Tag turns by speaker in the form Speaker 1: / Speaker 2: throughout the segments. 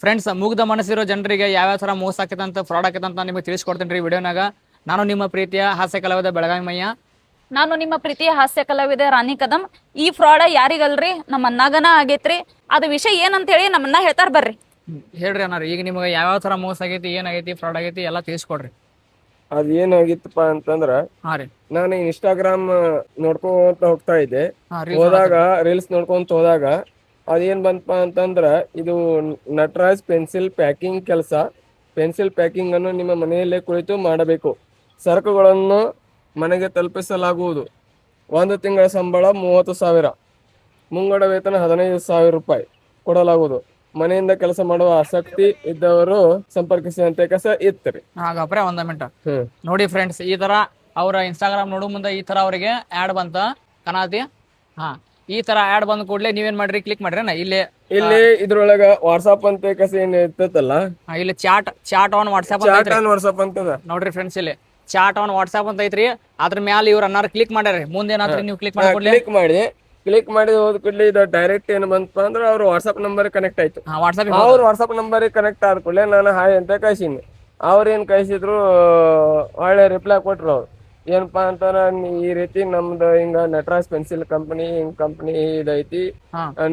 Speaker 1: Friends ಮುಗ್ಧ ಮನಸ್ಸಿರೋ ಜನರಿಗೆ ಯಾವ್ಯಾವ ಥರ ಮೋಸ ಆಕೈತಂತ ಫ್ರಾಡ್ ಆಕೈತಂತ ನಿಮಗೆ ತಿಳಿಸ್ಕೊಡ್ತೀನಿ ರೀ ವಿಡಿಯೋನಾಗ. ನಾನು ನಿಮ್ಮ ಪ್ರೀತಿಯ ಹಾಸ್ಯ ಕಲಾವಿದ ಬೆಳಗಾವಿ ಮಯ್ಯ.
Speaker 2: ನಾನು ನಿಮ್ಮ ಪ್ರೀತಿಯ ಹಾಸ್ಯ ಕಲಾವಿದೆ ರಾಣಿ ಕದಂ. ಈ ಫ್ರಾಡ್ ಯಾರಿಗಲ್ರಿ, ನಮ್ಮ ಅಣ್ಣಗನ ಆಗೈತ್ರಿ. ಅದು ವಿಷಯ ಏನಂತ ಹೇಳಿ ನಮ್ಮ ಅಣ್ಣ ಹೇಳ್ತಾರ, ಬರ್ರಿ.
Speaker 1: ಹೇಳ್ರಿ ಅನ್ನಾರ, ಈಗ ನಿಮಗೆ ಯಾವ್ಯಾವ ಥರ ಮೋಸ ಆಗೈತಿ, ಏನಾಗೈತಿ, ಫ್ರಾಡ್ ಆಗೈತಿ ಎಲ್ಲ ತಿಳಿಸ್ಕೊಡ್ರಿ.
Speaker 3: ಅದ್ ಏನಾಗಿತ್ತಪ್ಪ ಅಂತಂದ್ರ,
Speaker 1: ಹಾಂ ರೀ.
Speaker 3: ನಾನು ಇನ್ಸ್ಟಾಗ್ರಾಮ್ ನೋಡ್ಕೊಂತ ಹೋಗ್ತಾ ಇದ್ದೆ.
Speaker 1: ಹಾಂ
Speaker 3: ಹೋದಾಗ ರೀಲ್ಸ್ ನೋಡ್ಕೊಂತ ಹೋದಾಗ ಅದೇನ್ ಬಂತಪ್ಪ ಅಂತಂದ್ರ, ಇದು ನಟರಾಜ್ ಪೆನ್ಸಿಲ್ ಪ್ಯಾಕಿಂಗ್ ಕೆಲಸ. ಪೆನ್ಸಿಲ್ ಪ್ಯಾಕಿಂಗ್ ಅನ್ನು ನಿಮ್ಮ ಮನೆಯಲ್ಲೇ ಕುಳಿತು ಮಾಡಬೇಕು. ಸರಕುಗಳನ್ನು ಮನೆಗೆ ತಲುಪಿಸಲಾಗುವುದು. 1 ತಿಂಗಳ ಸಂಬಳ 30,000, ಮುಂಗಡ ವೇತನ 15,000 ರೂಪಾಯಿ ಕೊಡಲಾಗುವುದು. ಮನೆಯಿಂದ ಕೆಲಸ ಮಾಡುವ ಆಸಕ್ತಿ ಇದ್ದವರು ಸಂಪರ್ಕಿಸಿದಂತೆ ಕಸ ಇತ್ತರಿ.
Speaker 1: ಹಾಗಪ್ರೆ ಒಂದ ಮಿನಿಟ್ ನೋಡಿ ಫ್ರೆಂಡ್ಸ್, ಈ ತರ ಅವ್ರ ಇನ್ಸ್ಟಾಗ್ರಾಮ್ ನೋಡೋ ಮುಂದೆ ಈ ತರ ಅವ್ರಿಗೆ ಆ್ಯಡ್ ಬಂತ ಕನಾತಿ. ಹಾ, ಈ ತರ ಆ್ಯಡ್ ಬಂದ ಕೂಡಲೇ ನೀವೇನ್ ಮಾಡ್ರಿ, ಕ್ಲಿಕ್ ಮಾಡ್ರಿ.
Speaker 3: ಇಲ್ಲಿ ಇದ್ರೊಳಗ ವಾಟ್ಸ್ಆಪ್ ಅಂತ ಕಸ ಏನ್ ಇರ್ತೈತಲ್ಲ,
Speaker 1: ಇಲ್ಲಿ ಚಾಟ್ ಆನ್ ವಾಟ್ಸ್ಆಪ್
Speaker 3: ಅಂತದ
Speaker 1: ನೋಡ್ರಿ ಫ್ರೆಂಡ್ಸ್. ಇಲ್ಲಿ ಚಾಟ್ ಆನ್ ವಾಟ್ಸ್ಆಪ್ ಅಂತ ಐತ್ರಿ. ಅದ್ರ ಮ್ಯಾಲ ಇವ್ರ ಅನ್ನಾರ ಕ್ಲಿಕ್ ಮಾಡ್ಯಾರಿ. ಮುಂದೇನಾದ್ರಿ ನೀವು
Speaker 3: ಕ್ಲಿಕ್ ಮಾಡಿ ಹೋದ ಕೂಡಲೇ ಇದು ಡೈರೆಕ್ಟ್ ಏನ್ ಬಂತಪ್ಪ ಅಂದ್ರೆ ಅವ್ರ ವಾಟ್ಸ್ಆಪ್ ನಂಬರ್ ಕನೆಕ್ಟ್ ಆಯ್ತು.
Speaker 1: ವಾಟ್ಸ್ಆಪ್
Speaker 3: ಅವ್ರ ವಾಟ್ಸ್ಆಪ್ ನಂಬರ್ ಕನೆಕ್ಟ್ ಆದ ಕೂಡಲೇ ನಾನು ಹಾಯ್ ಅಂತ ಕಳ್ಸೀನಿ. ಅವ್ರ ಏನ್ ಕಳ್ಸಿದ್ರು, ಒಳ್ಳೆ ರಿಪ್ಲೈ ಕೊಟ್ರು. ಅವ್ರು ಏನಪ್ಪಾ ಅಂತಾರ, ಈ ರೀತಿ ನಮ್ದು ಹಿಂಗ ನಟರಾಜ್ ಪೆನ್ಸಿಲ್ ಕಂಪನಿ ಇದೈತಿ,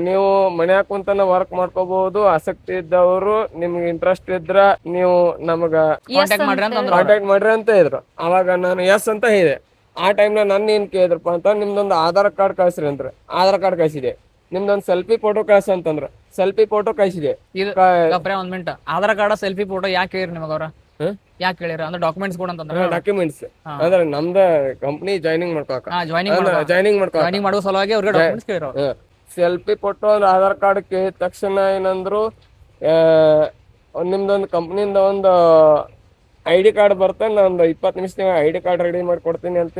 Speaker 3: ನೀವು ಮನ್ಯಾಗ ಕುಂತನ ವರ್ಕ್ ಮಾಡ್ಕೋಬಹುದು. ಆಸಕ್ತಿ ಇದ್ದವರು, ನಿಮ್ಗೆ ಇಂಟ್ರೆಸ್ಟ್ ಇದ್ರ ನೀವು ನಮಗ ಕಾಂಟ್ಯಾಕ್ಟ್ ಮಾಡ್ರಿ ಅಂತ ಇದ್ರು. ಅವಾಗ ನಾನು ಎಸ್ ಅಂತ ಹೇಳಿದೆ. ಆ ಟೈಮ್ನ ನನ್ನ ಏನ್ ಕೇಳಿದ್ರಪ್ಪ ಅಂತ, ನಿಮ್ದೊಂದು ಆಧಾರ್ ಕಾರ್ಡ್ ಕಳ್ಸ್ರಿ ಅಂದ್ರ. ಆಧಾರ್ ಕಾರ್ಡ್ ಕಳ್ಸಿದೆ. ನಿಮ್ದೊಂದು ಸೆಲ್ಫಿ ಫೋಟೋ ಕಳ್ಸ ಅಂತಂದ್ರ ಸೆಲ್ಫಿ ಫೋಟೋ ಕಳ್ಸಿದೆ.
Speaker 1: ಒಂದ್ minute, Aadhaar card selfie photo ಯಾಕೆ ಹೇಳಿರಿ ನಿಮಗ? ಅವ್ರ ಯಾಕೆ ಹೇಳಿರ ಅಂದ್ರೆ ಡಾಕ್ಯುಮೆಂಟ್ಸ್ ಕೂಡ ಅಂತಂದ್ರೆ
Speaker 3: ಡಾಕ್ಯುಮೆಂಟ್ಸ್ ಅಂದ್ರೆ ನಮ್ದ ಕಂಪನಿ ಜಾಯ್ನಿಂಗ್
Speaker 1: ಜಾಯ್ನಿಂಗ್ ಮಾಡುವ ಸಲುವಾಗಿ ಅವ್ರಿಗೆ ಡಾಕ್ಯುಮೆಂಟ್ಸ್ ಕೇಳಿರೋ.
Speaker 3: ಸೆಲ್ಫಿ ಫೋಟೋ ಅಂದ್ರೆ ಆಧಾರ್ ಕಾರ್ಡ್ ಕೇಳಿದ ತಕ್ಷಣ ಏನಂದ್ರು, ನಿಮ್ದೊಂದು ಕಂಪ್ನಿಯಿಂದ ಒಂದು ID ಕಾರ್ಡ್ ಬರ್ತೇನೆ, ನಾನು 20 ನಿಮಿಷ ID ಕಾರ್ಡ್ ರೆಡಿ ಮಾಡಿ ಕೊಡ್ತೀನಿ ಅಂತ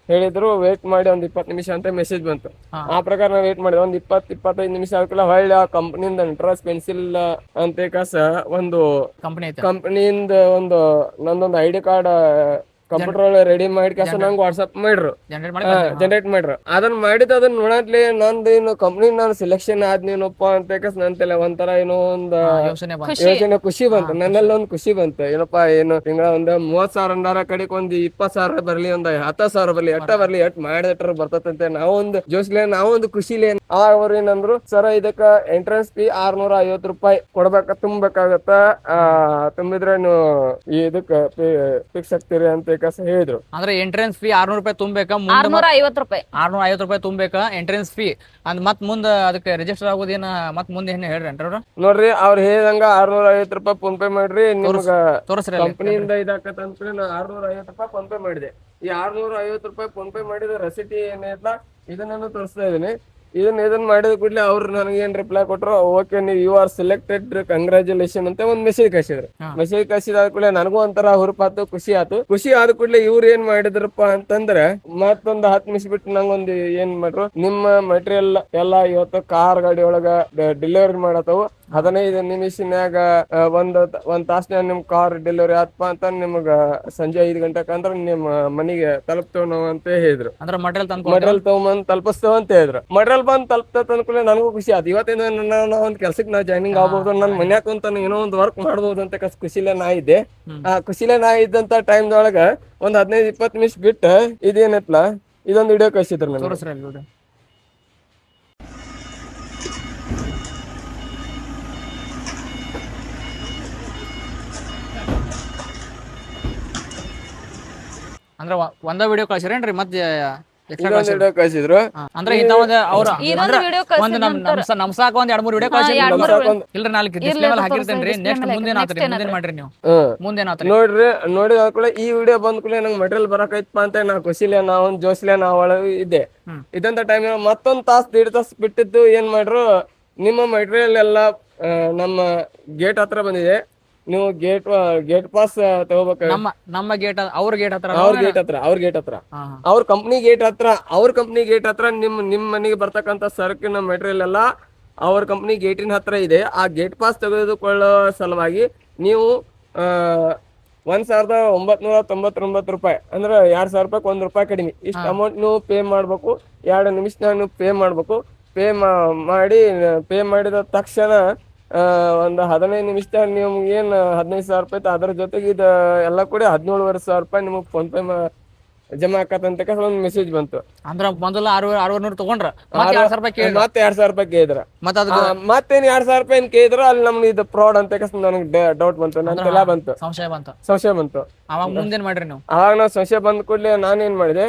Speaker 3: ಹೇಳಿದ್ರು. ವೇಟ್ ಮಾಡಿ 20 ನಿಮಿಷ ಅಂತ ಮೆಸೇಜ್ ಬಂತು. ಆ ಪ್ರಕಾರ ನಾವು ವೇಟ್ ಮಾಡಿದ್ವಿ. 25 ನಿಮಿಷ ಆದ್ಕೂಲ ಹೊಳ್ಳಿ ಆ ಕಂಪನಿಯಿಂದ ನಟರಾಜ್ ಪೆನ್ಸಿಲ್ ಅಂತ ಒಂದು ಕಂಪನಿಯಿಂದ ನಂದೊಂದು ID ಕಾರ್ಡ್ ಕಂಪ್ಯೂಟರ್ ಒಳಗೆ ರೆಡಿ ಮಾಡಿ ನಂಗೆ ವಾಟ್ಸ್ಆಪ್ ಮಾಡ್ರು, ಜನರೇಟ್ ಮಾಡ್ರು. ಅದನ್ನ ನೋಡತ್ಲಿ ನಂದು ಏನು ಕಂಪ್ನಿ ನಾನು ಸೆಲೆಕ್ಷನ್ ಆದ್ನೇನಪ್ಪ ಅಂತ ನಂತೆಲ್ಲ ಒಂಥರ ಏನೋ ಒಂದು ಯೋಚನೆ ಖುಷಿ ಬಂತು. ನನ್ನೆಲ್ಲ ಒಂದು ಖುಷಿ ಬಂತು. ಏನಪ್ಪಾ, ಏನು ತಿಂಗಳ ಒಂದು 30,000 ಕಡೆಗೆ ಒಂದು 20,000 ಬರ್ಲಿ, ಒಂದು 10,000 ಬರ್ಲಿ, ಎಟ್ ಮಾಡಿದ್ರ ಬರ್ತದಂತೆ ನಾವೊಂದು ಜೋಸ್ಲೆ, ನಾವೊಂದು ಖುಷಿಲೇ. ಅವಾಗ ಅವ್ರು ಏನಂದ್ರು, ಸರ್ ಇದಕ್ಕ ಎಂಟ್ರೆನ್ಸ್ ಫೀ 650 ರೂಪಾಯಿ ತುಂಬಬೇಕಾಗತ್ತ, ತುಂಬಿದ್ರೆ ನೀವು ಇದಕ್ಕ ಫಿಕ್ಸ್ ಆಗ್ತೀರಿ ಅಂತ ಹೇಳಿದ್ರು.
Speaker 1: ಅಂದ್ರೆ ಎಂಟ್ರೆನ್ಸ್ ಫೀ 600 ರೂಪಾಯಿ ತುಂಬಬೇಕಾ, 650 ರೂಪಾಯಿ ತುಂಬಬೇಕಾ ಎಂಟ್ರೆನ್ಸ್ ಫೀ ಅಂದ್ ಮತ್ ಮುಂದ ಅದಕ್ಕೆ ರಿಜಿಸ್ಟರ್ ಆಗೋದೇನ ಮತ್ ಮುಂದೆ ಏನ್ ಹೇಳ್ರಿ
Speaker 3: ನೋಡ್ರಿ. ಅವ್ರು ಹೇಳ್ದಂಗ 650 ರೂಪಾಯಿ ಫೋನ್ ಪೇ ಮಾಡ್ರಿ, ನಿಮ್ಗ ಕಂಪನಿಯಿಂದ ಇದಾಕತ್ತ ಅಂತ ನಾನು 650 ರೂಪಾಯಿ ಫೋನ್ ಪೇ ಮಾಡಿದೆ. ಈ 650 ರೂಪಾಯಿ ಫೋನ್ ಪೇ ಮಾಡಿದ ರಸೀಟಿ ಏನೈತ್ಲ ಇದನ್ನ ತೋರಿಸ್ತಾ ಇದೀನಿ. ಇದನ್ನ ಮಾಡಿದ ಕೂಡಲೇ ಅವ್ರು ನನಗೆ ಏನ್ ರಿಪ್ಲೈ ಕೊಟ್ರು, ಓಕೆ ನೀವು ಯು ಆರ್ ಸೆಲೆಕ್ಟೆಡ್, ಕಂಗ್ರಾಚುಲೇಷನ್ ಅಂತ ಒಂದು ಮೆಸೇಜ್ ಕಳ್ಸಿದ್ರು. ಮೆಸೇಜ್ ಕಳ್ಸಿದ ಕೂಡಲೇ ನನಗೂ ಒಂಥರ ಹುರುಪಾತು, ಖುಷಿ ಆಯ್ತು. ಖುಷಿ ಆದ ಕೂಡಲೇ ಇವ್ರು ಏನ್ ಮಾಡಿದ್ರಪ್ಪ ಅಂತಂದ್ರೆ, ಮತ್ತೊಂದು 10 ನಿಮಿಷ ಬಿಟ್ಟು ನಂಗೊಂದು ಏನ್ ಮಾಡ್ರು, ನಿಮ್ಮ ಮೆಟೀರಿಯಲ್ ಎಲ್ಲ ಇವತ್ತು ಕಾರ್ ಗಾಡಿ ಒಳಗ ಡೆಲಿವರಿ ಮಾಡತ್ತವು, 15 ನಿಮಿಷನ್ಯಾಗ ಒಂದ್ ತಾಸ್ನ್ಯಾಗ ನಿಮ್ ಕಾರ್ ಡೆಲಿವರಿ ಆತ್ಪ ಅಂತ ನಿಮ್ಗ ಸಂಜೆ 5 ಗಂಟೆಕ್ ಅಂದ್ರೆ ನಿಮ್ಮ ಮನಿಗೆ ತಲುಪ್ತೇವ್ ನಾವು ಅಂತ ಹೇಳಿದ್ರು. ಮಟೀರಿಯಲ್ ತಗೊಂಬಂದ್ ತಲುಪಿಸ್ತೇವ್ ಅಂತ ಹೇಳಿದ್ರು. ಮಟೀರಿಯಲ್ ಬಂದ್ ತಲುಪ್ತೇವೆ ಅಂದ್ಕೂಲೆ ನನಗೂ ಖುಷಿ ಆಯ್ತು. ಇವತ್ತಿಂದ ನನ್ನ ಒಂದ್ ಕೆಲ್ಸಕ್ಕೆ ನಾ ಜಾಯ್ನಿಂಗ್ ಆಗ್ಬಹುದು, ನನ್ ಮನ್ಯಾಗ ಕುಂತ ಏನೋ ಒಂದು ವರ್ಕ್ ಮಾಡ್ಬೋದು ಅಂತ ಖುಷಿಲೇ ನಾ ಇದ್ದೆ. ಆ ಖುಷಿಲೇ ನಾ ಇದ್ದಂತ ಟೈಮ್ದೊಳಗ ಒಂದ್ 15-20 ನಿಮಿಷ ಬಿಟ್ಟು ಇದೇನತ್ಲ ಇದೊಂದು ವಿಡಿಯೋ ಕಳ್ಸಿದ್ರು ನನಗೆ.
Speaker 1: ಅಂದ್ರೆ ಒಂದ ವಿಡಿಯೋ ಕಳ್ಸಿರೇನ್ರಿ ಮತ್ತೆ
Speaker 3: ಕಳ್ಸಿದ್ರು?
Speaker 1: ಅಂದ್ರೆ ಇಂತ ಒಂದು ನಮ್ಸಾಕ ಒಂದ್ 2-3 ವಿಡಿಯೋ ಇಲ್ರಿ, 4 ಡಿಸ್ಪ್ಲೇ ಮೇಲೆ ಹಾಕಿರ್ತೇನ್ರಿ. ನೆಕ್ಸ್ಟ್ ಮುಂದೇನ್ ಮಾಡ್ರಿ ನೀವು?
Speaker 3: ನೋಡ್ರಿ, ನೋಡಿದ ಈ ವಿಡಿಯೋ ಬಂದ್ ಕೂಡಲೇ ನಂಗೆ ಮೆಟೀರಿಯಲ್ ಬರಕೈತಪ್ಪ ಅಂತ ನಾ ಖುಷಿಲೇ, ನಾ ಒಂದ್ ಜೋಸ್ಲೆ ನಾ ಒಳಗೆ ಇದ್ದೆ. ಇದಂತ ಟೈಮ್ ಮತ್ತೊಂದ್ ತಾಸ್ 1.5 ತಾಸ್ ಬಿಟ್ಟಿದ್ದು ಏನ್ ಮಾಡ್ರು, ನಿಮ್ಮ ಮೆಟೀರಿಯಲ್ ಎಲ್ಲ ನಮ್ಮ ಗೇಟ್ ಹತ್ರ ಬಂದಿದೆ, ನೀವು ಗೇಟ್ ಪಾಸ್ ತಗೋಬೇಕು.
Speaker 1: ನಮ್ಮ ಗೇಟ್ ಅವ್ರ ಗೇಟ್ ಹತ್ರ
Speaker 3: ಅವ್ರ ಕಂಪ್ನಿ ಗೇಟ್ ಹತ್ರ ನಿಮ್ ಮನೆಗೆ ಬರ್ತಕ್ಕಂತ ಸರಕಿನ ಮೆಟೀರಿಯಲ್ ಎಲ್ಲ ಅವ್ರ ಕಂಪ್ನಿ ಗೇಟಿನ ಹತ್ರ ಇದೆ. ಆ ಗೇಟ್ ಪಾಸ್ ತೆಗೆದುಕೊಳ್ಳೋ ಸಲುವಾಗಿ ನೀವು 1,999 ರೂಪಾಯಿ ಅಂದ್ರೆ 2,000 ರೂಪಾಯಿ 1 ರೂಪಾಯಿ ಕಡಿಮೆ, ಇಷ್ಟು ಅಮೌಂಟ್ ನೀವು ಪೇ ಮಾಡ್ಬೇಕು. 2 ನಿಮಿಷ ನೀವು ಪೇ ಮಾಡ್ಬೇಕು. ಪೇ ಮಾಡಿದ ತಕ್ಷಣ ಒಂದು 15 ನಿಮಿಷದಾಗ ನಿಮ್ಗೆ ಏನು 15,000 ರೂಪಾಯಿ ಐತೆ ಅದ್ರ ಜೊತೆಗೆ ಇದು ಎಲ್ಲ ಕೂಡ 17,500 ರೂಪಾಯಿ ನಿಮಗೆ ಫೋನ್ಪೇ ಜಮಾ ಆಕತ್ತಂತ ಒಂದು ಮೆಸೇಜ್ ಬಂತು.
Speaker 1: ಅಂದ್ರ ಮೊದಲ 600 ತಗೊಂಡ್ರ ಮತ್ತೆ 2,000 ರೂಪಾಯಿ ಕೇಳಿದ್ರ,
Speaker 3: ಮತ್ತೆ 2,000 ರೂಪಾಯಿ ಕೇಳಿದ್ರ,
Speaker 1: ಮತ್ತೆ ಅದು
Speaker 3: ಮತ್ತೇನ್ 2,000 ರೂಪಾಯಿ ಕೇಳಿದ್ರ ಅಲ್ಲಿ ನಮ್ಗೆ ಇದು ಫ್ರಾಡ್ ಅಂತ ನನಗೆ ಡೌಟ್ ಬಂತು, ನನ್ ತಲೆ ಬಂತು, ಸಂಶಯ ಬಂತು.
Speaker 1: ಅವಾಗ ಮುಂದೇನ್ ಮಾಡ್ರಿ ನೀವು?
Speaker 3: ಅವಾಗ ನಾವು ಸಂಶಯ ಬಂದ ಕೂಡಲೇ ನಾನೇನ್ ಮಾಡಿದೆ,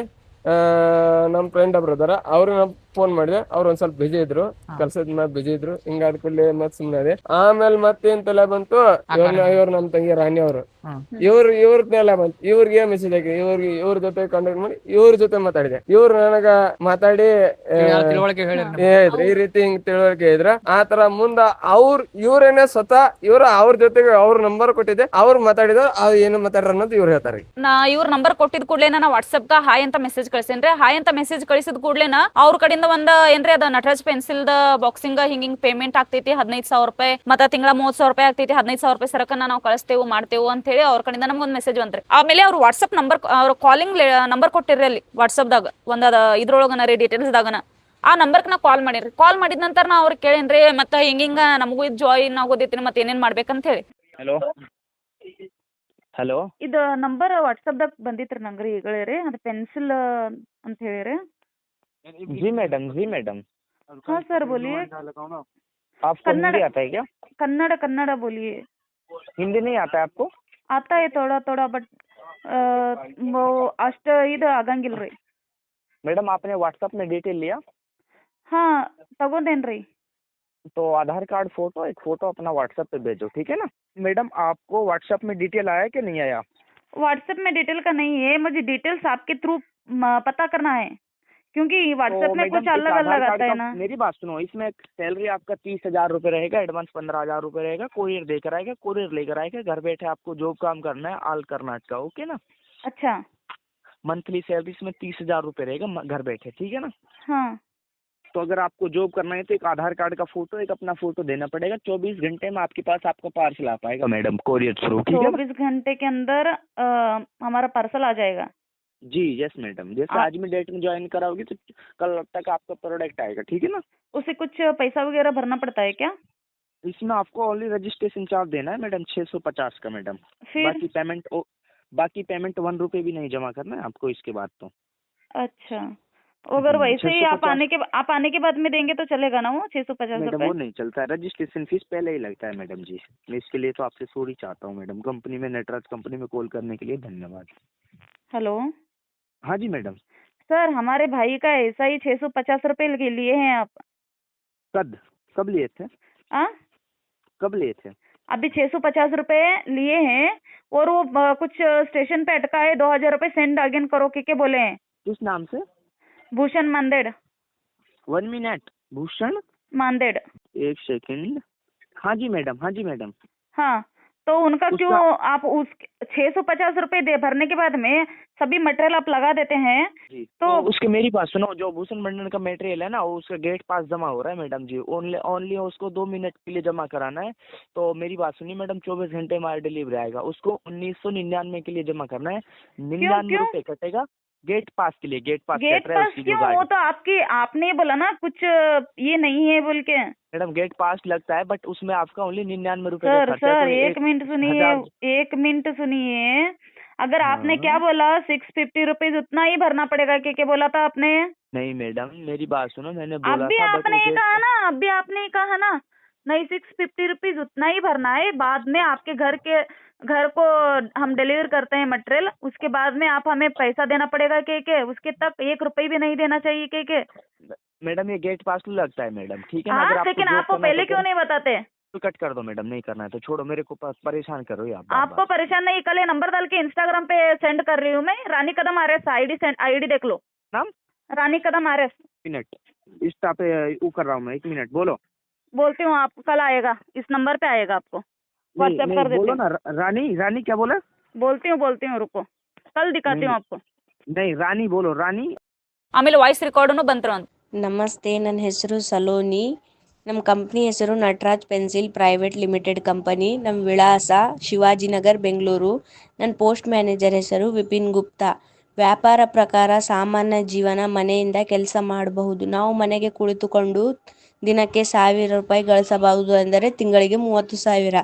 Speaker 3: ನಮ್ಮ ಫ್ರೆಂಡ್ ಒಬ್ರು ಇದಾರ, ಅವ್ರಿಗೆ ಫೋನ್ ಮಾಡಿದೆ. ಅವ್ರು ಒಂದ್ ಸ್ವಲ್ಪ ಬಿಜಿ ಇದ್ರು, ಕೆಲ್ಸದ ಮೇಲೆ ಬಿಜಿ ಇದ್ರು. ಹಿಂಗಾದ ಕೂಡಲೇ ಮತ್ ಸುಮ್ನೆ ಅದೇ. ಆಮೇಲೆ ಮತ್ತೇನ್ ತಲೆ ಬಂತು, ಇವ್ರು ನಮ್ ತಂಗಿ ರಾಣಿ ಅವರು, ಇವ್ರ ತಲೆ ಬಂತು. ಇವ್ರಿಗೆ ಮೆಸೇಜ್ ಹಾಕಿ ಇವ್ರ ಜೊತೆ ಕಾಂಟ್ಯಾಕ್ಟ್ ಮಾಡಿ ಇವ್ರ ಜೊತೆ ಮಾತಾಡಿದೆ. ಇವ್ರು ನನಗ ಮಾತಾಡಿ ಹೇಳಿದ್ರು, ಈ ರೀತಿ ಹಿಂಗ್ ತಿಳುವಳಿಕೆ ಇದ್ರ ಆತರ ಮುಂದ ಇವ್ರೇನೆ ಸ್ವತಃ ಅವ್ರ ಜೊತೆಗೆ ಅವ್ರ ನಂಬರ್ ಕೊಟ್ಟಿದ್ದೆ, ಅವ್ರು ಮಾತಾಡಿದ ಏನು ಮಾತಾಡ್ರ ಅನ್ನೋದು ಇವ್ರು ಹೇಳ್ತಾರೆ.
Speaker 2: ಇವ್ರ ನಂಬರ್ ಕೊಟ್ಟಿದ್ ಕೂಡ್ಲೇನ ನಾ ವಾಟ್ಸ್ಆಪ್ ಗ ಹಾಯ್ ಅಂತ ಮೆಸೇಜ್ ಕಳ್ಸೇನ್ರಿ. ಹಾಯ್ ಅಂತ ಮೆಸೇಜ್ ಕಳಿಸಿದ ಕೂಡ್ಲೇನ ಅವ್ರ ಕಡೆಯಿಂದ ಒಂದ್ ಏನ್ರಿ ಅದ ನಟರಾಜ್ ಪೆನ್ಸಿಲ್ ದ ಬಾಕ್ಸಿಂಗ್ ಹಿಂಗ್ ಪೇಮೆಂಟ್ ಆಗ್ತೈತಿ 15,000 ರೂಪಾಯಿ, ಮತ್ತ ತಿಂಗಳ 30,000 ರೂಪಾಯಿ ಆಗ್ತೈತಿ, 15,000 ರೂಪಾಯಿ ಸರಕನ್ನ ನಾವು ಕಳಿಸ್ತೇವೆ ಮಾಡ್ತೇವೆ ಅಂತ ಹೇಳಿ ಅವ್ರ ಕಡೆಯಿಂದ ನಮ್ಗೆ ಒಂದು ಮೆಸೇಜ್ ಬಂತ್ರಿ. ಆಮೇಲೆ ಅವ್ರ ವಾಟ್ಸ್ಆಪ್ ನಂಬರ್, ಅವ್ರ ಕಾಲಿಂಗ್ ನಂಬರ್ ಕೊಟ್ಟಿರ್ರಿ ಅಲ್ಲಿ ವಾಟ್ಸ್ಆಪ್ ದಾಗ ಒಂದದ ಇದ್ರೊಳಗನ ರೀ ಡೀಟೇಲ್ಸ್ ದಾಗನ ಆ ನಂಬರ್ಕ್ ನಾ ಕಾಲ್ ಮಾಡಿರಿ. ಕಾಲ್ ಮಾಡಿದ ನಂತರ ನಾ ಅವ್ರಿಗೆ ಕೇಳೇನ್ರಿ, ಮತ್ತೆ ಹಿಂಗ ನಮಗೂ ಇದು ಜಾಯಿನ್ ಆಗೋದೈತಿ, ಮತ್ತೆ ಏನೇನ್ ಮಾಡ್ಬೇಕಂತ ಹೇಳಿ.
Speaker 4: ಹಲೋ
Speaker 2: ಇದು ನಂಬರ್ ವಾಟ್ಸ್ಆಪ್ ದಾಗ ಬಂದಿತ್ರಿ ನಂಗ್ರಿ ಈಗಲೇ ಅದು ಪೆನ್ಸಿಲ್ ಅಂತ ಹೇಳಿರಿ.
Speaker 4: जी मैडम, जी मैडम।
Speaker 2: हाँ सर बोलिए।
Speaker 4: आपको हिंदी आता है क्या?
Speaker 2: कन्नड़ कन्नड़ बोलिए।
Speaker 4: हिंदी नहीं आता है आपको?
Speaker 2: आता है थोड़ा थोड़ा बट वो अष्ट ಇದು ಆಗಂಗಿಲ್ರಿ.
Speaker 4: मैडम आपने व्हाट्सएप में डिटेल लिया?
Speaker 2: हाँ तಗೊಂಡೇನ್ರಿ.
Speaker 4: तो आधार कार्ड फोटो, एक फोटो अपना व्हाट्सएप पे भेजो, ठीक है ना? मैडम आपको व्हाट्सएप में डिटेल आया कि नहीं आया?
Speaker 2: व्हाट्सएप में डिटेल का नहीं है, मुझे डिटेल्स आपके थ्रू पता करना है, क्योंकि व्हाट्सएप में कुछ अलग अलग आता है ना।
Speaker 4: मेरी बात सुनो, इसमें सैलरी आपका 30,000 रुपये रहेगा, एडवांस 15,000 रुपये रहेगा, कोरियर देकर आएगा, कोरियर लेकर आएगा, घर बैठे आपको जॉब काम करना है ऑल कर्नाटक का, ओके ना?
Speaker 2: अच्छा।
Speaker 4: मंथली सैलरी इसमें 30,000 रुपये रहेगा घर बैठे, ठीक है ना?
Speaker 2: हाँ।
Speaker 4: तो अगर आपको जॉब करना है तो एक आधार कार्ड का फोटो, एक अपना फोटो देना पड़ेगा। 24 घंटे में आपके पास आपका पार्सल आ पाएगा मैडम, कोरियर थ्रू, ठीक है?
Speaker 2: 24 घंटे के अंदर हमारा पार्सल आ जाएगा?
Speaker 4: जी यस मैडम, जैसे आज में डेट में ज्वाइन कराओगी तो कल तक आपका प्रोडक्ट आएगा, ठीक है ना?
Speaker 2: उसे कुछ पैसा वगैरह भरना पड़ता है क्या?
Speaker 4: इसमें आपको ओनली रजिस्ट्रेशन चार्ज देना है मैडम, 650 का मैडम।
Speaker 2: फिर
Speaker 4: बाकी पेमेंट 1 रुपये भी नहीं जमा करना है आपको इसके बाद तो।
Speaker 2: अच्छा, अगर वैसे ही आप आने के बाद में देंगे तो चलेगा ना वो 650
Speaker 4: मैडम?
Speaker 2: रुपए?
Speaker 4: वो नहीं चलता है, रजिस्ट्रेशन फीस पहले ही लगता है मैडम जी। मैं इसके लिए तो आपसे सॉरी चाहता हूँ मैडम। कंपनी में, नटराज कंपनी में कॉल करने के लिए धन्यवाद।
Speaker 2: हेलो।
Speaker 4: हाँ जी मैडम।
Speaker 2: सर हमारे भाई का ऐसा ही 650 रुपए लिए हैं आप?
Speaker 4: कब लिए थे? कब लिए थे?
Speaker 2: अभी 650 रुपए लिए हैं और वो कुछ स्टेशन पे अटका है, 2,000 रुपए सेंड अगेन करो के बोले हैं।
Speaker 4: किस नाम से?
Speaker 2: भूषण मांदेड़।
Speaker 4: 1 मिनट, भूषण
Speaker 2: मांदेड़।
Speaker 4: 1 सेकंड। हाँ जी मैडम, हाँ जी मैडम।
Speaker 2: हाँ, तो उनका क्यों आप उस 650 रुपए भरने के बाद में सभी मटेरियल आप लगा देते हैं
Speaker 4: जी,
Speaker 2: तो
Speaker 4: उसके मेरी बात सुनो, जो भूषण मंडल का मटेरियल है ना, वो उसका गेट पास जमा हो रहा है मैडम जी। ओनली उसको 2 मिनट के लिए जमा कराना है। तो मेरी बात सुनिए मैडम, 24 घंटे में डिलीवरी आएगा। उसको 1999 के लिए जमा करना है, 99 रुपए कटेगा गेट पास के लिए। गेट पास
Speaker 2: क्यों? वो तो आपने बोला ना कुछ ये नहीं है बोल के।
Speaker 4: मैडम गेट पास लगता है, बट उसमें आपका ओनली 99 रुपए का खर्चा।
Speaker 2: सर 1 मिनट सुनिए, 1 मिनट सुनिए। अगर आपने क्या बोला 650 रुपीज उतना ही भरना पड़ेगा क्या बोला था आपने?
Speaker 4: नहीं मैडम मेरी बात सुनो, मैंने बोला
Speaker 2: अभी
Speaker 4: था
Speaker 2: आपने कहा ना नहीं 650 रुपीज उतना ही भरना है, बाद में आपके घर को हम डिलीवर करते हैं मटेरियल, उसके बाद में आप हमें पैसा देना पड़ेगा के उसके तक 1 रुपये भी नहीं देना चाहिए के।
Speaker 4: मैडम ये गेट पास तो लगता है मैडम, ठीक है ना?
Speaker 2: हाँ, लेकिन आपको पहले क्यों नहीं बताते?
Speaker 4: तो कट कर दो मैडम, नहीं करना है तो छोड़ो, मेरे को परेशान करो आप।
Speaker 2: आपको परेशान नहीं, कल नंबर डाल के इंस्टाग्राम पे सेंड कर रही हूँ मैं, रानी कदम RS आईडी देख लो।
Speaker 4: नाम?
Speaker 2: रानी कदम RS।
Speaker 4: मिनट इंस्टा पे वो कर रहा हूँ मैं, 1 मिनट बोलो।
Speaker 2: बोलती हूँ, आपको कल आएगा, इस नंबर पे आएगा, आपको व्हाट्सएप कर देती
Speaker 4: बोलो ना। रानी क्या बोला?
Speaker 2: बोलती हूँ रुको, कल दिखाती हूँ आपको।
Speaker 4: नहीं रानी बोलो, रानी।
Speaker 2: ಆಮೇಲೆ ವಾಯ್ಸ್ ರೆಕಾರ್ಡನು ಬಂತ್ರ ಅಂತ.
Speaker 5: ನಮಸ್ತೆ, ನನ್ನ ಹೆಸರು ಸಲೋನಿ. ನಮ್ಮ ಕಂಪ್ನಿ ಹೆಸರು Nataraj pencil private limited company. ನಮ್ಮ ವಿಳಾಸ ಶಿವಾಜಿನಗರ್ ಬೆಂಗಳೂರು. ನನ್ನ ಪೋಸ್ಟ್ ಮ್ಯಾನೇಜರ್ ಹೆಸರು ವಿಪಿನ್ ಗುಪ್ತಾ. ವ್ಯಾಪಾರ ಪ್ರಕಾರ ಸಾಮಾನ್ಯ ಜೀವನ, ಮನೆಯಿಂದ ಕೆಲಸ ಮಾಡಬಹುದು. ನಾವು ಮನೆಗೆ ಕುಳಿತುಕೊಂಡು ದಿನಕ್ಕೆ 1000 ರೂಪಾಯಿ ಗಳಿಸಬಹುದು ಅಂದರೆ ತಿಂಗಳಿಗೆ 30,000.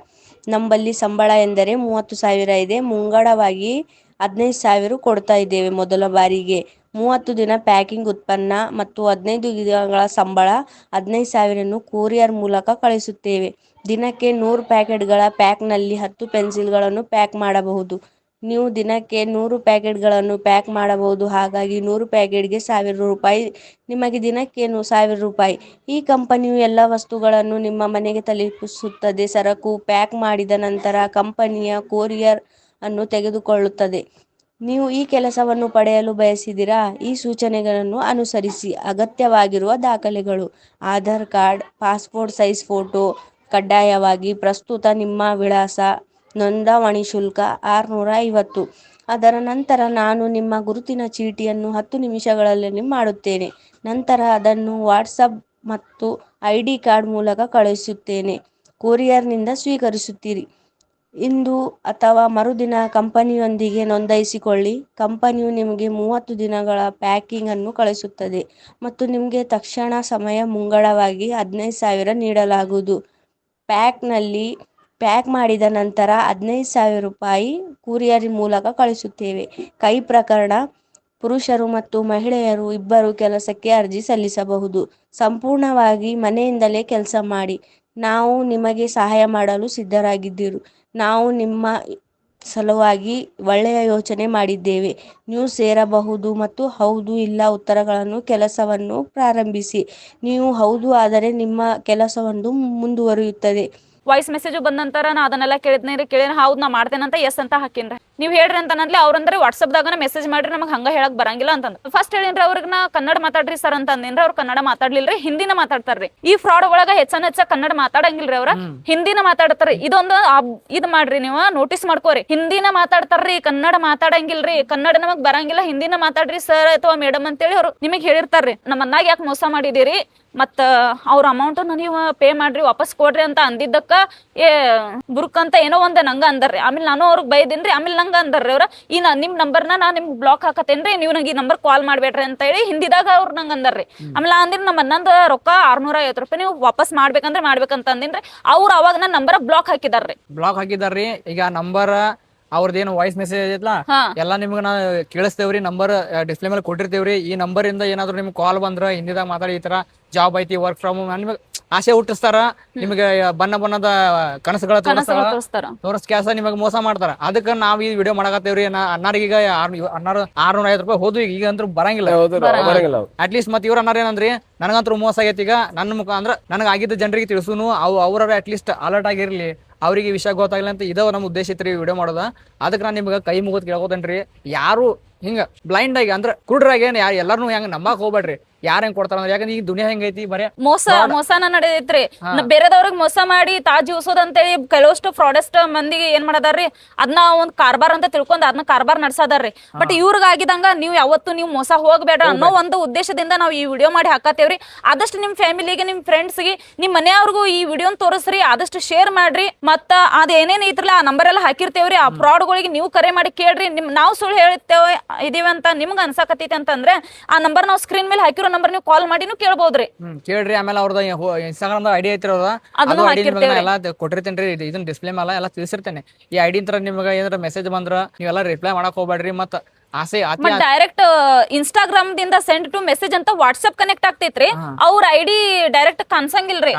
Speaker 5: ನಮ್ಮಲ್ಲಿ ಸಂಬಳ ಎಂದರೆ 30,000 ಇದೆ. ಮುಂಗಡವಾಗಿ 15,000 ಕೊಡ್ತಾ ಇದ್ದೇವೆ ಮೊದಲ ಬಾರಿಗೆ. 30 ದಿನ ಪ್ಯಾಕಿಂಗ್ ಉತ್ಪನ್ನ ಮತ್ತು 15 ದಿನಗಳ ಸಂಬಳ 15,000 ಕೊರಿಯರ್ ಮೂಲಕ ಕಳಿಸುತ್ತೇವೆ. ದಿನಕ್ಕೆ 100 ಪ್ಯಾಕೆಟ್ಗಳ ಪ್ಯಾಕ್ನಲ್ಲಿ 10 ಪೆನ್ಸಿಲ್ಗಳನ್ನು ಪ್ಯಾಕ್ ಮಾಡಬಹುದು. ನೀವು ದಿನಕ್ಕೆ 100 ಪ್ಯಾಕೆಟ್ಗಳನ್ನು ಪ್ಯಾಕ್ ಮಾಡಬಹುದು. ಹಾಗಾಗಿ 100 ಪ್ಯಾಕೆಟ್ಗೆ 1000 ರೂಪಾಯಿ. ನಿಮಗೆ ದಿನಕ್ಕೆ 1000 ರೂಪಾಯಿ. ಈ ಕಂಪನಿಯು ಎಲ್ಲ ವಸ್ತುಗಳನ್ನು ನಿಮ್ಮ ಮನೆಗೆ ತಲುಪಿಸುತ್ತದೆ. ಸರಕು ಪ್ಯಾಕ್ ಮಾಡಿದ ನಂತರ ಕಂಪನಿಯ ಕೊರಿಯರ್ ಅನ್ನು ತೆಗೆದುಕೊಳ್ಳುತ್ತದೆ. ನೀವು ಈ ಕೆಲಸವನ್ನು ಪಡೆಯಲು ಬಯಸಿದಿರಾ? ಈ ಸೂಚನೆಗಳನ್ನು ಅನುಸರಿಸಿ. ಅಗತ್ಯವಾಗಿರುವ ದಾಖಲೆಗಳು: Aadhaar card, passport size photo ಕಡ್ಡಾಯವಾಗಿ. ಪ್ರಸ್ತುತ ನಿಮ್ಮ ವಿಳಾಸ. ನೋಂದಣಿ ಶುಲ್ಕ 650. ಅದರ ನಂತರ ನಾನು ನಿಮ್ಮ ಗುರುತಿನ ಚೀಟಿಯನ್ನು 10 ನಿಮಿಷಗಳಲ್ಲಿ ಮಾಡುತ್ತೇನೆ. ನಂತರ ಅದನ್ನು ವಾಟ್ಸಪ್ ಮತ್ತು ID ಕಾರ್ಡ್ ಮೂಲಕ ಕಳುಹಿಸುತ್ತೇನೆ. ಕೊರಿಯರ್ನಿಂದ ಸ್ವೀಕರಿಸುತ್ತೀರಿ. ಇಂದು ಅಥವಾ ಮರುದಿನ ಕಂಪನಿಯೊಂದಿಗೆ ನೋಂದಾಯಿಸಿಕೊಳ್ಳಿ. ಕಂಪನಿಯು ನಿಮಗೆ 30 ದಿನಗಳ ಪ್ಯಾಕಿಂಗ್ ಅನ್ನು ಕಳಿಸುತ್ತದೆ ಮತ್ತು ನಿಮಗೆ ತಕ್ಷಣ ಸಮಯ ಮುಂಗಡವಾಗಿ 15,000 ನೀಡಲಾಗುವುದು. ಪ್ಯಾಕ್ ಮಾಡಿದ ನಂತರ 15,000 ರೂಪಾಯಿ ಕೊರಿಯರ್ ಮೂಲಕ ಕಳಿಸುತ್ತೇವೆ. ಕೈ ಪ್ರಕರಣ: ಪುರುಷರು ಮತ್ತು ಮಹಿಳೆಯರು ಇಬ್ಬರು ಕೆಲಸಕ್ಕೆ ಅರ್ಜಿ ಸಲ್ಲಿಸಬಹುದು. ಸಂಪೂರ್ಣವಾಗಿ ಮನೆಯಿಂದಲೇ ಕೆಲಸ ಮಾಡಿ. ನಾವು ನಿಮಗೆ ಸಹಾಯ ಮಾಡಲು ಸಿದ್ಧರಾಗಿದ್ದರು. ನಾವು ನಿಮ್ಮ ಸಲುವಾಗಿ ಒಳ್ಳೆಯ ಯೋಚನೆ ಮಾಡಿದ್ದೇವೆ. ನೀವು ಸೇರಬಹುದು ಮತ್ತು ಹೌದು ಇಲ್ಲ ಉತ್ತರಗಳನ್ನು ಕೆಲಸವನ್ನು ಪ್ರಾರಂಭಿಸಿ. ನೀವು ಹೌದು ಆದರೆ ನಿಮ್ಮ ಕೆಲಸವನ್ನು ಮುಂದುವರಿಯುತ್ತದೆ.
Speaker 2: ವಾಯ್ಸ್ ಮೆಸೇಜ್ ಬಂದ ನಂತರ ನಾ ಅದನ್ನೆಲ್ಲ ಕೇಳಿದ್ರೆ ಹೌದು ನಾ ಮಾಡ್ತೇನಂತ ಎಸ್ ಅಂತ ಹಾಕಿನ್ರಿ. ನೀವು ಹೇಳ್ರಿ ಅಂತ ನಂದ್ಲಿ ಅವ್ರಂದ್ರೆ ವಾಟ್ಸಪ್ದಾಗ ಮೆಸೇಜ್ ಮಾಡ್ರಿ ನಮಗೆ ಹಂಗ ಹೇಳಕ್ ಬರಂಗಿಲ್ಲ ಅಂತಂದ್ ಫಸ್ಟ್ ಹೇಳಿನ್ರಿ. ಅವ್ರಿಗೆ ನಾ ಕನ್ನಡ ಮಾತಾಡ್ರಿ ಸರ್ ಅಂತ ಅಂದೇನ್ರಿ. ಅವ್ರು ಕನ್ನಡ ಮಾತಾಡ್ಲಿಲ್ರಿ, ಹಿಂದಿನ ಮಾತಾಡ್ತಾರ್ರಿ. ಈ ಫ್ರಾಡ್ ಒಳಗ ಹೆಚ್ಚ ಕನ್ನಡ ಮಾತಾಡಂಗಿಲ್ರಿ. ಅವ್ರ ಹಿಂದಿನ ಮಾತಾಡ್ತಾರ್ರಿ. ಇದೊಂದು ಇದ್ ಮಾಡ್ರಿ, ನೀವು ನೋಟಿಸ್ ಮಾಡ್ಕೋರಿ. ಹಿಂದಿನ ಮಾತಾಡ್ತಾರ್ರಿ, ಕನ್ನಡ ಮಾತಾಡಂಗಿಲ್ರಿ. ಕನ್ನಡ ನಮಗ್ ಬರಂಗಿಲ್ಲ, ಹಿಂದಿನ ಮಾತಾಡ್ರಿ ಸರ್ ಅಥವಾ ಮೇಡಮ್ ಅಂತೇಳಿ ಅವ್ರು ನಿಮಗ್ ಹೇಳಿರ್ತಾರ್ರಿ. ನಮ್ಮ ಅನ್ನಾಗ ಯಾಕೆ ಮೋಸ ಮಾಡಿದಿರಿ ಮತ್ತ ಅವ್ರ ಅಮೌಂಟ್ ನೀವು ಪೇ ಮಾಡ್ರಿ, ವಾಪಸ್ ಕೊಡ್ರಿ ಅಂತ ಅಂದಿದ್ದಕ್ಕ ಬುರ್ಕ್ ಅಂತ ಏನೋ ಒಂದ್ ನಂಗ ಅಂದರ್ರಿ. ಆಮೇಲೆ ನಾನು ಅವ್ರಿಗೆ ಬೈದಿನ್ರಿ. ಆಮೇಲೆ ನಂಗ ಅಂದರ್ರಿ ಅವ್ರ ನಿಮ್ ನಂಬರ್ನ ನಾ ನಿಮ್ಗೆ ಬ್ಲಾಕ್ ಹಾಕತ್ತೇನ್ರಿ, ನೀವು ನಂಗೆ ಈ ನಂಬರ್ ಕಾಲ್ ಮಾಡ್ಬೇಡ್ರಿ ಅಂತ ಹೇಳಿ ಹಿಂದಿದಾಗ ಅವ್ರು ನಂಗೆ ಅಂದರ್ರಿ. ಆಮೇಲೆ ಅಂದಿನ ನಮ್ಮ ಅನ್ನಂದ ರೊಕ್ಕ 650 ರೂಪಾಯಿ ನೀವು ವಾಪಸ್ ಮಾಡ್ಬೇಕಂತ ಅಂದಿನ್ರಿ. ಅವ್ರು ಅವಾಗ ನನ್ನ ನಂಬರ್ ಬ್ಲಾಕ್ ಹಾಕಿದಾರ್ರಿ. ಈಗ ನಂಬರ್ ಅವ್ರದ್ದೇನು ವಾಯ್ಸ್ ಮೆಸೇಜ್ ಐತಲ್ಲ ಎಲ್ಲಾ ನಿಮ್ಗೆ ನಾ ಕೇಳಿಸ್ತೇವ್ರಿ. ನಂಬರ್ ಡಿಸ್ಪ್ಲೇ ಮೇಲೆ ಕೊಟ್ಟಿರ್ತೇವ್ರಿ. ಈ ನಂಬರ್ ಇಂದ ಏನಾದ್ರು ನಿಮ್ಗೆ ಕಾಲ್ ಬಂದ್ರ ಹಿಂದಿದಾಗ ಮಾತಾಡಿ ಈ ತರ ಜಾಬ್ ಐತಿ, ವರ್ಕ್ ಫ್ರಮ್ ಹೋಮ್ ನಿಮ್ಗೆ ಆಸೆ ಹುಟ್ಟಿಸ್ತಾರ. ನಿಮ್ಗೆ ಬಣ್ಣದ ಕನಸುಗಳ ತೋರಿಸ್ ಕೆಲಸ ನಿಮಗೆ ಮೋಸ ಮಾಡ್ತಾರ. ಅದಕ್ಕೆ ನಾವ್ ಈ ವಿಡಿಯೋ ಮಾಡಕತ್ತೇವ್ರಿ. ಅನ್ನಾರಿಗೀಗ 650 ರೂಪಾಯಿ ಹೋದ್ವಿ. ಈಗ ಅಂತೂ ಬರಂಗಿಲ್ಲ. ಅಟ್ಲೀಸ್ಟ್ ಮತ್ತೆ ಇವ್ರ ಅನ್ನಾರ ಏನಂದ್ರಿ, ನನಗಂತೂ ಮೋಸ ಆಗೈತಿ. ಈಗ ನನ್ನ ಮುಖ ಅಂದ್ರ ನನಗೆ ಆಗಿದ್ದ ಜನರಿಗೆ ತಿಳಿಸುನು, ಅವ್ರ ಅಟ್ಲೀಸ್ಟ್ ಅಲರ್ಟ್ ಆಗಿರ್ಲಿ, ಅವ್ರಿಗೆ ವಿಷಯ ಗೊತ್ತಾಗಿಲ್ಲ ಅಂತ ಇದ ನಮ್ಮ ಉದ್ದೇಶ ಇತ್ರಿ ವಿಡಿಯೋ ಮಾಡೋದ. ಅದಕ್ಕೆ ನಾನು ನಿಮ್ಗೆ ಕೈ ಮುಗಿದ್ ಕೇಳ್ಕೊತೇನ್ರಿ, ಯಾರು ಹಿಂಗ ಬ್ಲೈಂಡ್ ಆಗಿ ಅಂದ್ರೆ ಕುಡ್ರಾಗ ಏನ್ ಎಲ್ಲಾರು ಹೆಂಗ್ ನಂಬಾಕ್ ಹೋಗ್ಬೇಡ್ರಿ. ಯಾರ ಹೆಂಗ್ ಕೊಡ್ತಾರ ಅಂದ್ರೆ, ಯಾಕಂದ್ರೆ ಈಗ ದುನಿಯಾ ಹೆಂಗೈತಿ ಬರೇ ಮೋಸನ ನಡೆದೈತ್ರಿ. ಬೇರೆದವ್ರಿಗೆ ಮೋಸ ಮಾಡಿ ತಾ ಜೀವಿಸೋದ್ ಅಂತೇಳಿ ಕೆಲವಷ್ಟು ಫ್ರಾಡೆಸ್ಟ್ ಮಂದಿಗೆ ಏನ್ ಮಾಡದಾರ್ರಿ, ಅದನ್ನ ಒಂದ್ ಕಾರ್ಬಾರ್ ಅಂತ ತಿಳ್ಕೊಂಡ್ ಅದನ್ನ ಕಾರ್ಬಾರ್ ನಡ್ಸದಾರ್ರಿ. ಬಟ್ ಇವ್ರಿಗ ಆಗಿದಂಗ ನೀವು ಯಾವತ್ತು ನೀವು ಮೋಸ ಹೋಗ್ಬೇಡ್ರ ಅನ್ನೋ ಒಂದು ಉದ್ದೇಶದಿಂದ ನಾವು ಈ ವಿಡಿಯೋ ಮಾಡಿ ಹಾಕತ್ತೇವ್ರಿ. ಆದಷ್ಟು ನಿಮ್ ಫ್ಯಾಮಿಲಿಗೆ, ನಿಮ್ ಫ್ರೆಂಡ್ಸ್ಗೆ, ನಿಮ್ ಮನೆಯವ್ರಿಗೂ ಈ ವಿಡಿಯೋನ್ ತೋರಿಸ್ರಿ. ಆದಷ್ಟು ಶೇರ್ ಮಾಡ್ರಿ. ಮತ್ತ ಅದ್ ಏನೇನ್ ಐತ್ರಲ್ಲ ಆ ನಂಬರ್ ಎಲ್ಲ ಹಾಕಿರ್ತೇವ್ರಿ. ಆ ಫ್ರಾಡ್ಗಳಿಗೆ ನೀವು ಕರೆ ಮಾಡಿ ಕೇಳ್ರಿ. ನಾವು ಸುಳ್ಳು ಹೇಳ್ತೇವೆ ಇದೀವಿ ಅಂತ ನಿಮ್ಗೆ ಅನ್ಸಾಕತ್ತೈತಿ ಅಂತಂದ್ರೆ ಆ ನಂಬರ್ ನಾವು ಸ್ಕ್ರೀನ್ ಮೇಲೆ ಹಾಕಿರೋ ನಂಬರ್ ನೀವು ಕಾಲ್ ಮಾಡಿ ಕೇಳ್ಬೋದ್ರಿ.
Speaker 1: ಕೇಳ್ರಿ. ಆಮೇಲೆ ಅವ್ರದ್ದು ಇನ್ಸ್ಟಾಗ್ರಾಮ್ ಐಡಿ ಐತಿ, ಎಲ್ಲ ಕೊಟ್ಟಿರ್ತೇನ್ರಿ. ಇದನ್ನ ಡಿಸ್ಪ್ಲೇ ಮೇಲೆ ಎಲ್ಲ ತಿಳಿಸಿರ್ತೇನೆ. ಈ ಐಡಿ ಅಂತ ನಿಮ್ಗೆ ಏನಾರ ಮೆಸೇಜ್ ಬಂದ್ರ ನೀವೆಲ್ಲ ರಿಪ್ಲೈ ಮಾಡಕ್ ಹೋಗ್ಬೇಡ್ರಿ. ಮತ್ತ
Speaker 2: ಡೈರೆಕ್ಟ್ ಇನ್ಸ್ಟಾಗ್ರಾಮ್ ದಿಂದ ಸೆಂಡ್ ಟು ಮೆಸೇಜ್ ಅಂತ ವಾಟ್ಸ್ಆಪ್ ಕನೆಕ್ಟ್ ಆಗ್ತೈತ್ರಿ. ಅವ್ರ ಐಡಿ ಡೈರೆಕ್ಟ್ ಕಾಣಿಸಂಗಿಲ್ರಿ.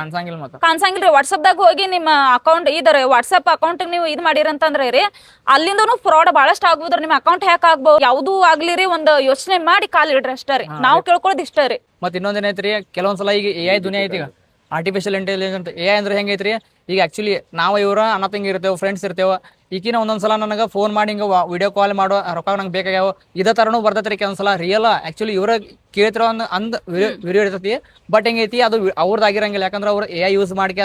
Speaker 2: ವಾಟ್ಸ್ಆಪ್ ದಾಗ ಹೋಗಿ ನಿಮ್ಮ ಅಕೌಂಟ್ ಇದರ ವಾಟ್ಸ್ಆಪ್ ಅಕೌಂಟ್ ನೀವು ಇದ್ ಮಾಡಿರಂತಂದ್ರೆ ರೀ, ಅಲ್ಲಿಂದನು ಫ್ರಾಡ್ ಬಹಳಷ್ಟು ಆಗ್ಬೋದ್ರಿ. ನಿಮ್ ಅಕೌಂಟ್ ಹ್ಯಾಕ್ ಆಗ್ಬೋದು. ಯಾವ್ದು ಆಗ್ಲಿರಿ, ಒಂದು ಯೋಚನೆ ಮಾಡಿ ಕಾಲ್ ಇಡ್ರಿ ಅಷ್ಟೇ ರೀ. ನಾವು ಕೇಳ್ಕೊಳ್ಳೋದು ಇಷ್ಟ ರೀ.
Speaker 1: ಮತ್ ಇನ್ನೊಂದೇನೈತ್ರಿ, ಕೆಲವೊಂದ್ಸಲ ಈಗ AI ದುನಿಯಾ ಐತಿ. ಈಗ ಆರ್ಟಿಫಿಷಿಯಲ್ ಇಂಟೆಲಿಜೆನ್ಸ್ AI ಅಂದ್ರೆ ಹೆಂಗೈತ್ರಿ, ಈಗ ಆಕ್ಚುಲಿ ನಾವು ಇವ್ರ ಅಣ್ಣ ತಂಗಿ ಇರ್ತೇವೆ, ಫ್ರೆಂಡ್ಸ್ ಇರ್ತೇವೆ. ಈಗಿನ ಒಂದೊಂದ್ಸಲ ನನಗೆ ಫೋನ್ ಮಾಡಿ ಹಿಂಗ ವಿಡಿಯೋ ಕಾಲ್ ಮಾಡೋ ರೊಕ್ಕ ನಂಗೆ ಬೇಕಾಗ್ಯಾವ ಇದೇ ತರನು ಬರ್ತೈತ್ರಿ. ಕೆಲವೊಂದ್ಸಲ ರಿಯಲ್ ಆಕ್ಚುಲಿ ಇವ್ರ ಕೇಳ್ತಿರೋ ಅಂದ್ ವಿಡಿಯೋ ಇರ್ತೈತಿ. ಬಟ್ ಹೆಂಗೈತಿ ಅದು ಅವ್ರದ್ದಾಗಿರಂಗಿಲ್ಲ. ಯಾಕಂದ್ರೆ ಅವ್ರು AI ಯೂಸ್ ಮಾಡಿ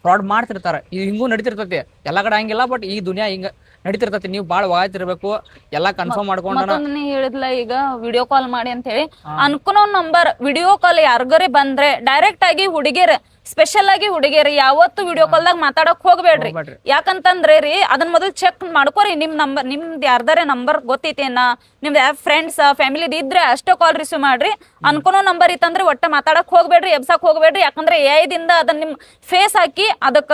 Speaker 1: ಫ್ರಾಡ್ ಮಾಡ್ತಿರ್ತಾರ. ಇದು ಹಿಂಗೂ ನಡೀತಿರ್ತೈತಿ. ಎಲ್ಲಾ ಕಡೆ ಹಂಗಿಲ್ಲ, ಬಟ್ ಈ ದುನಿಯಾ ಹಿಂಗ ನಡೀತಿರ್ತೈತಿ. ನೀವು ಬಾಳ ವಾಯ್ತಿರ್ಬೇಕು, ಎಲ್ಲಾ ಕನ್ಫರ್ಮ್ ಮಾಡ್ಕೊಂಡು.
Speaker 2: ಹೇಳಿದ್ಲ ಈಗ ವಿಡಿಯೋ ಕಾಲ್ ಮಾಡಿ ಅಂತ ಹೇಳಿ ಅನ್ಕೊನೋ ನಂಬರ್ ವಿಡಿಯೋ ಕಾಲ್ ಯಾರಿಗರೆ ಬಂದ್ರೆ ಡೈರೆಕ್ಟ್ ಆಗಿ ಹುಡುಗಿಯರ ಸ್ಪೆಷಲ್ ಆಗಿ ಹುಡುಗಿಯರಿ ಯಾವತ್ತು ವಿಡಿಯೋ ಕಾಲ್ದಾಗ ಮಾತಾಡಕ್ ಹೋಗ್ಬೇಡ್ರಿ. ಯಾಕಂತಂದ್ರೆ ರೀ ಅದನ್ನ ಮೊದಲು ಚೆಕ್ ಮಾಡ್ಕೋರಿ. ನಿಮ್ದು ಯಾರ್ದಾರೆ ನಂಬರ್ ಗೊತ್ತೈತೇನ, ನಿಮ್ದು ಫ್ರೆಂಡ್ಸ್ ಫ್ಯಾಮಿಲಿದ್ ಇದ್ರೆ ಅಷ್ಟೇ ಕಾಲ್ ರಿಸೀವ್ ಮಾಡ್ರಿ. ಅನ್ಕೊನೋ ನಂಬರ್ ಇತ್ತಂದ್ರೆ ಒಟ್ಟ ಮಾತಾಡಕ್ ಹೋಗ್ಬೇಡ್ರಿ, ಎಬ್ಸಕ್ ಹೋಗ್ಬೇಡ್ರಿ. ಯಾಕಂದ್ರೆ AI ದಿಂದ ಅದನ್ನ ನಿಮ್ ಫೇಸ್ ಹಾಕಿ ಅದಕ್ಕ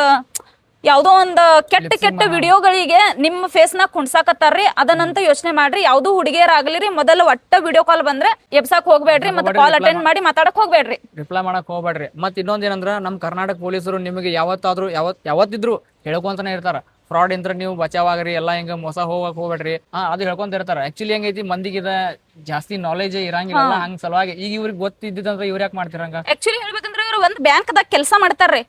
Speaker 2: ಯಾವ್ದೋ ಒಂದು ಕೆಟ್ಟ ವಿಡಿಯೋಗಳಿಗೆ ನಿಮ್ಮ ಫೇಸ್ ನ ಕುಣ್ಸಾಕತ್ತಾರ್ರಿ. ಅದನ್ನಂತ ಯೋಚನೆ ಮಾಡ್ರಿ. ಯಾವ್ದು ಹುಡುಗಿಯರಾಗ್ಲಿ ಮೊದಲು ಒಟ್ಟ ವಿಡಿಯೋ ಕಾಲ್ ಬಂದ್ರೆ ಎಬ್ಸಾಕ್ ಹೋಗ್ಬೇಡ್ರಿ, ಮತ್ತೆ ಕಾಲ್ ಅಟೆಂಡ್ ಮಾಡಿ ಮಾತಾಡಕ್ ಹೋಗ್ಬೇಡ್ರಿ,
Speaker 1: ರಿಪ್ಲೈ ಮಾಡಕ್ ಹೋಗ್ಬೇಡ್ರಿ. ಮತ್ ಇನ್ನೊಂದೇನಂದ್ರ ನಮ್ ಕರ್ನಾಟಕ ಪೊಲೀಸರು ನಿಮಗೆ ಯಾವತ್ತಿದ್ರು ಹೇಳ್ಕೊಂತಾನೆ ಇರ್ತಾರ, ಫ್ರಾಡ್ ಇಂತ್ರ ನೀವು ಬಚಾವಾಗ್ರಿ, ಎಲ್ಲಾ ಹಿಂಗ ಮೋಸ ಹೋಗ್ಬೇಡ್ರಿ ಅದು ಹೇಳ್ಕೊಂತ ಇರ್ತಾರ. ಆಕ್ಚುಲಿ ಹೆಂಗೈತಿ ಮಂದಿಗೆ ಜಾಸ್ತಿ ನಾಲೆಜ್ ಇರಂಗಿಲ್ಲ, ಹಂಗ ಸಲುವಾಗಿ ಈಗ ಇವ್ರಿಗೆ ಗೊತ್ತಿದ್ದಂದ್ರ ಇವ್ರ ಯಾಕೆ ಮಾಡ್ತಿರಂಗ.
Speaker 2: ಆಕ್ಚುಲಿ ಹೇಳ್ಬೇಕಂದ್ರೆ ಇವ್ರು ಒಂದ್ ಬ್ಯಾಂಕ್ ದಾಗ ಕೆಲಸ ಮಾಡ್ತಾರ್ರಿ,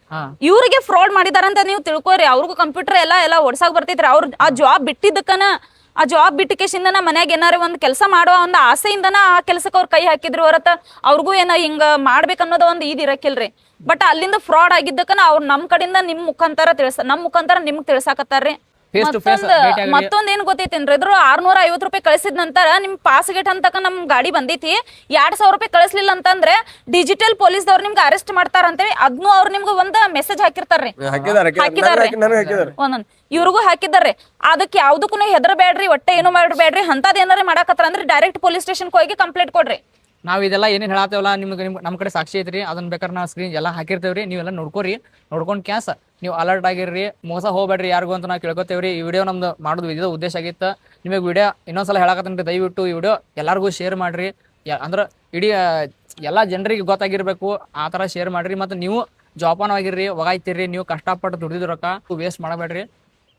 Speaker 2: ಇವ್ರಿಗೆ ಫ್ರಾಡ್ ಮಾಡಿದಾರಂತ ನೀವು ತಿಳ್ಕೊರಿ. ಅವ್ರಿಗೂ ಕಂಪ್ಯೂಟರ್ ಎಲ್ಲ ಓಡ್ಸಾಕ್ ಬರ್ತೈತ್ರಿ. ಅವ್ರ ಆ ಜಾಬ್ ಬಿಟ್ಟಿದ್ದಕ್ಕನ, ಆ ಜಾಬ್ ಬಿಟ್ಟಿಕೆಶಿಂದನ ಮನ್ಯಾಗ ಏನಾರ ಒಂದ್ ಕೆಲಸ ಮಾಡುವ ಒಂದು ಆಸೆಯಿಂದನ ಆ ಕೆಲ್ಸಕ್ಕೆ ಅವ್ರು ಕೈ ಹಾಕಿದ್ರು ಹೊರತ ಅವ್ರಿಗೂ ಏನ ಹಿಂಗ ಮಾಡ್ಬೇಕನ್ನೋದ ಒಂದು ಇರಕಿಲ್ರಿ. ಬಟ್ ಅಲ್ಲಿಂದ ಫ್ರಾಡ್ ಆಗಿದ್ದಕ್ಕನ ಅವ್ರು ನಮ್ ಕಡೆಯಿಂದ ನಮ್ ಮುಖಾಂತರ ನಿಮ್ಗ್ ತಿಳ್ಸಾಕತ್ತಾರ್ರಿ. ಮತ್ತೊಂದ್ ಏನ್ ಗೊತ್ತೈತೇನ್ರಿ, ಇದ್ರು 650 ರೂಪಾಯಿ ಕಳಿಸಿದ ನಂತರ ನಿಮ್ ಪಾಸ್ ಗೇಟ್ ಅಂತಕ ನಮ್ ಗಾಡಿ ಬಂದೈತಿ, 2000 ರೂಪಾಯಿ ಕಳಿಸ್ಲಿಲ್ಲ ಅಂತಂದ್ರೆ ಡಿಜಿಟಲ್ ಪೊಲೀಸ್ದವ್ರು ನಿಮ್ಗೆ ಅರೆಸ್ಟ್ ಮಾಡ್ತಾರ ಅಂತೇಳಿ ಅದ್ನು ಅವ್ರು ನಿಮ್ಗೆ ಒಂದ್ ಮೆಸೇಜ್ ಹಾಕಿರ್ತಾರ್ರಿ. ಒಂದೊಂದ್ ಇವ್ರಿಗೂ ಹಾಕಿದಾರ್ರಿ. ಅದಕ್ಕೆ ಯಾವ್ದಕ್ಕೂ ಹೆದರ್ಬೇಡ್ರಿ, ಒಟ್ಟೆ ಏನು ಮಾಡ್ಬೇಡ್ರಿ. ಅಂತದ್ ಏನಾರ ಮಾಡಾಕತ್ತಾರ ಅಂದ್ರೆ ಡೈರೆಕ್ಟ್ ಪೊಲೀಸ್ ಸ್ಟೇಷನ್ ಹೋಗಿ ಕಂಪ್ಲೇಂಟ್ ಕೊಡ್ರಿ.
Speaker 1: ನಾವ್ ಇದೆಲ್ಲ ಏನೇನ್ ಹೇಳತ್ತೇವಲ್ಲ ನಮ್ ಕಡೆ ಸಾಕ್ಷಿ ಐತ್ರಿ, ಅದನ್ನ ಬೇಕಾದ್ರೆ ನಾವು ಸ್ಕ್ರೀನ್ ಎಲ್ಲ ಹಾಕಿರ್ತೇವ್ರಿ. ನೀವೆಲ್ಲ ನೋಡ್ಕೊಂಡ್ ಕ್ಯಾಸ್ ನೀವು ಅಲರ್ಟ್ ಆಗಿರ್ರಿ, ಮೋಸ ಹೋಗ್ಬೇಡ್ರಿ ಯಾರಿಗೂ ಅಂತ ನಾವು ಕೇಳ್ಕೊತೇವ್ರಿ. ಈ ವಿಡಿಯೋ ನಮ್ದು ಮಾಡೋದು ಇದೇ ಉದ್ದೇಶ ಆಗಿತ್ತು. ನಿಮಗೆ ವಿಡಿಯೋ ಇನ್ನೊಂದ್ಸಲ ಹೇಳಕತ್ತೇನ್ರಿ, ದಯವಿಟ್ಟು ಈ ವಿಡಿಯೋ ಎಲ್ಲರಿಗೂ ಶೇರ್ ಮಾಡ್ರಿ. ಅಂದ್ರೆ ಇಡೀ ಎಲ್ಲ ಜನರಿಗೆ ಗೊತ್ತಾಗಿರ್ಬೇಕು, ಆ ತರ ಶೇರ್ ಮಾಡ್ರಿ. ಮತ್ತೆ ನೀವು ಜೋಪಾನವಾಗಿರ್ರಿ, ಒಗಾಯ್ತಿರ್ರಿ, ನೀವು ಕಷ್ಟಪಟ್ಟು ದುಡಿದ ರೊಕ್ಕ ವೇಸ್ಟ್ ಮಾಡಬೇಡ್ರಿ.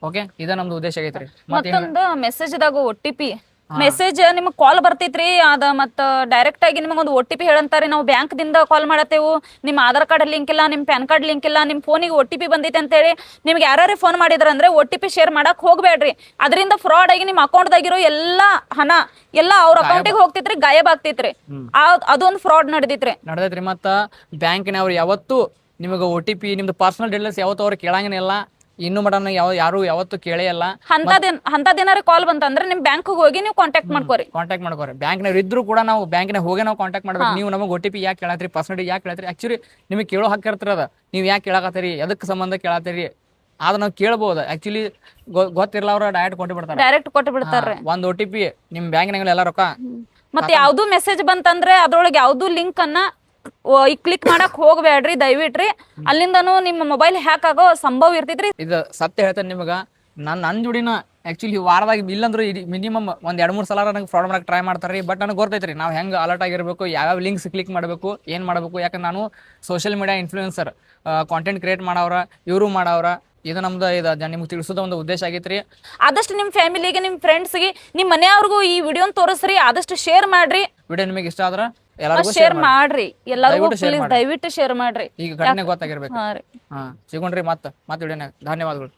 Speaker 1: ಓಕೆ, ಇದ ನಮ್ದು ಉದ್ದೇಶ ಆಗೈತ್ರಿ.
Speaker 2: ಮತ್ತೊಂದು ಮೆಸೇಜ್ದಾಗ OTP ಮೆಸೇಜ್ ನಿಮ್ಗೆ ಕಾಲ್ ಬರ್ತೈತ್ರಿ. ಅದ ಮತ್ತ ಡೈರೆಕ್ಟ್ ಆಗಿ ನಿಮ್ಗೆ ಒಂದು OTP ಹೇಳಂತಾರಿ, ನಾವು ಬ್ಯಾಂಕ್ ದಿಂದ ಕಾಲ್ ಮಾಡತ್ತೇವು, ನಿಮ್ ಆಧಾರ್ ಕಾರ್ಡ್ ಲಿಂಕ್ ಇಲ್ಲ, ನಿಮ್ ಪ್ಯಾನ್ ಕಾರ್ಡ್ ಲಿಂಕ್ ಇಲ್ಲ, ನಿಮ್ ಫೋನಿಗೆ OTP ಬಂದೈತೆ ಅಂತೇಳಿ ನಿಮ್ಗೆ ಯಾರು ಫೋನ್ ಮಾಡಿದ್ರ ಅಂದ್ರೆ OTP ಶೇರ್ ಮಾಡಕ್ ಹೋಗ್ಬೇಡ್ರಿ. ಅದರಿಂದ ಫ್ರಾಡ್ ಆಗಿ ನಿಮ್ ಅಕೌಂಟ್ದಾಗಿರೋ ಎಲ್ಲಾ ಹಣ ಎಲ್ಲ ಅವ್ರ ಅಕೌಂಟಿಗೆ ಹೋಗ್ತಿತ್ರಿ, ಗಾಯಬ್ ಆಗ್ತಿತ್ರಿ. ಅದೊಂದು ಫ್ರಾಡ್ ನಡೆದೈತ್ರಿ.
Speaker 1: ಮತ್ತ ಬ್ಯಾಂಕಿನವ್ರು ಯಾವತ್ತು ನಿಮಗೆ OTP ನಿಮ್ದು ಪರ್ಸನಲ್ ಡೀಟೇಲ್ಸ್ ಯಾವತ್ತು ಅವ್ರು ಕೇಳಂಗಿಲ್ಲ. ಇನ್ನು ಮೇಡಮ್ ಯಾರು ಯಾವತ್ತು ಕೇಳೇ ಇಲ್ಲ.
Speaker 2: ಅಂತದೇನಾರ ಕಾಲ್ ಬಂತಂದ್ರೆ ನಿಮ್ ಬ್ಯಾಂಕ್ ಹೋಗಿ ನೀವು ಕಾಂಟ್ಯಾಕ್ಟ್ ಮಾಡ್ಕೋರಿ.
Speaker 1: ಬ್ಯಾಂಕ್ನವ್ರು ಇದ್ರು ಕೂಡ ನಾವು ಬ್ಯಾಂಕ್ನಾಗ ಹೋಗಿ ನಾವು ಕಾಂಟ್ಯಾಕ್ಟ್ ಮಾಡ್ಬೇಕು. ನೀವು ನಮಗೆ OTP ಯಾಕೆ ಕೇಳತ್ರಿ, ಪರ್ಸನಲ್ ಯಾಕೆ ಕೇಳತ್ರಿ, ಆಕ್ಚುಲಿ ನಿಮಗೆ ಕೇಳೋ ಹಾಕಿರ್ತಿರದ ನೀವು ಯಾಕೆ ಕೇಳಕತ್ತೀರಿ, ಎದಕ್ಕೆ ಸಂಬಂಧ ಕೇಳತ್ತೀರಿ ಅದ ನಾವು ಕೇಳ್ಬೋದು. ಆಕ್ಚುಲಿ ಗೊತ್ತಿರಲ್ಲ, ಅವ್ರ ಡೈರೆಕ್ಟ್ ಕೊಟ್ಟು ಬಿಡ್ತಾರೆ ಒಂದ್ OTP ನಿಮ್ ಬ್ಯಾಂಕ್ನಾಗ ಎಲ್ಲ ರೊಕ್ಕ.
Speaker 2: ಮತ್ತೆ ಯಾವ್ದು ಮೆಸೇಜ್ ಬಂತಂದ್ರೆ ಅದ್ರೊಳಗೆ ಯಾವ್ದು ಲಿಂಕ್ ಅನ್ನ ಕ್ಲಿಕ್ ಮಾಡಕ್ ಹೋಗ್ಬೇಡ್ರಿ ದಯವಿಟ್ರಿ. ಅಲ್ಲಿಂದನು ನಿಮ್ಮ ಮೊಬೈಲ್ ಹ್ಯಾಕ್ ಆಗೋ ಸಂಭವ ಇರ್ತೈತ್ರಿ.
Speaker 1: ಇದು ಸತ್ಯ ಹೇಳ್ತೇನೆ ನಿಮಗ, ನನ್ ಜೋಡಿನ ಆಕ್ಚುಲಿ ವಾರದಾಗ ಇಲ್ಲಂದ್ರು ಮಿನಿಮಮ್ ಒಂದ್ 2-3 ಸಲ ನನಗೆ ಫ್ರಾಡ್ ಮಾಡಕ್ ಟ್ರೈ ಮಾಡ್ತಾರ್ರಿ. ಬಟ್ ನನಗೆ ಗೊತ್ತೈತ್ರಿ ನಾವು ಹೆಂಗ್ ಅಲರ್ಟ್ ಆಗಿರ್ಬೇಕು, ಯಾವ್ಯಾವ ಲಿಂಕ್ಸ್ ಕ್ಲಿಕ್ ಮಾಡಬೇಕು, ಏನ್ ಮಾಡಬೇಕು. ಯಾಕಂದ್ರೆ ನಾನು social media influencer, content create ಮಾಡವ್ರ, ಇವರು ಮಾಡವ್ರ. ಇದು ನಮ್ದು ನಿಮ್ಗೆ ತಿಳಿಸೋದ ಒಂದು ಉದ್ದೇಶ ಆಗೈತ್ರಿ.
Speaker 2: ಆದಷ್ಟು ನಿಮ್ ಫ್ಯಾಮಿಲಿಗೆ, ನಿಮ್ ಫ್ರೆಂಡ್ಸ್ಗೆ, ನಿಮ್ ಮನೆಯವ್ರಿಗೂ ಈ ವಿಡಿಯೋನ ತೋರಿಸ್ರಿ. ಆದಷ್ಟು ಶೇರ್ ಮಾಡ್ರಿ.
Speaker 1: ವಿಡಿಯೋ ನಿಮಗೆ ಇಷ್ಟ ಆದ್ರ ಎಲ್ಲರಿಗೂ
Speaker 2: ಶೇರ್ ಮಾಡ್ರಿ. ಎಲ್ಲರಿಗೂ ದಯವಿಟ್ಟು ಶೇರ್ ಮಾಡ್ರಿ.
Speaker 1: ಈಗ ಘಟನೆ ಗೊತ್ತಾಗಿರ್ಬೇಕು. ಸಿಗೋಣ್ರಿ ಮತ್ತೆ ವಿಡಿಯೋನಾಗ. ಧನ್ಯವಾದಗಳು.